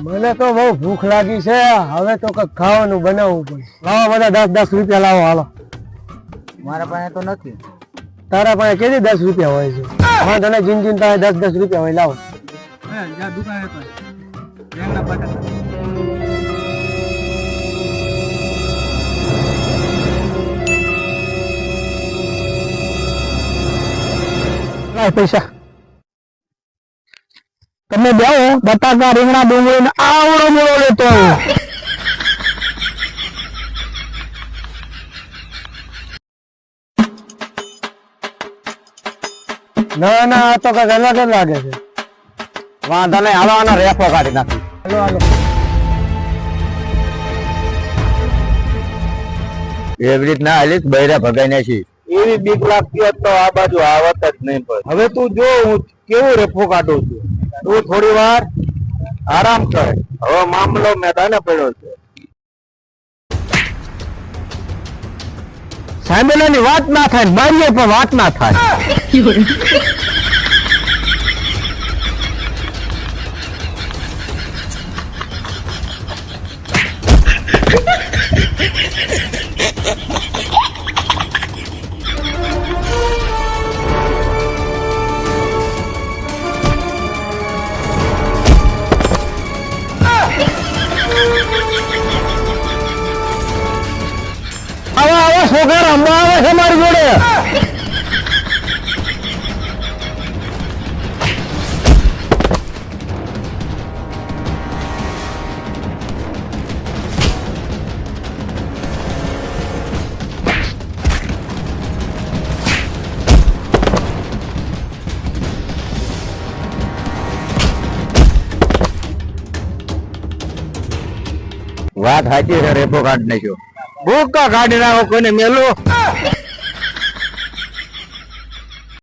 મને તો બહુ ભૂખ લાગી છે, હવે તો કઈક ખાવાનું બનાવવું પડે. લાવો બધા 10-10 રૂપિયા લાવો. હાલો, મારા પાસે તો નથી. તારા પાસે કેવી 10 રૂપિયા હોય છે? હા, તને જીન પાસે 10-10 રૂપિયા હોય. લાવો. પૈસા તમે બેહો. બટાકા, રીંગણા, ડુંગળી આવડો મોડો લેતો. ના ના, આ તો કઈક અલગ જ લાગે છે. વાંધો નહીં, હાલો આનો રેફો કાઢી નાખી. હાલો હાલો. એવી રીતના હાલીશ બૈરા ભગાઈ નાખી. એવી બીક લાગતી હોત તો આ બાજુ આવત જ નહીં. પણ હવે તું જો હું કેવું રેફો કાઢું છું. તું થોડી વાર આરામ કર. હવે મામલો મેદાને પડ્યો છે. સામેલાની વાત ના થાય, બારીએ પણ વાત ના થાય. આવા છોકરા રમવા આવે છે મારી જોડે. વાત સાચી છે, રેપો કાઢી નાખ્યો. ભૂકા કાઢી નાખો, કોઈને મેલો.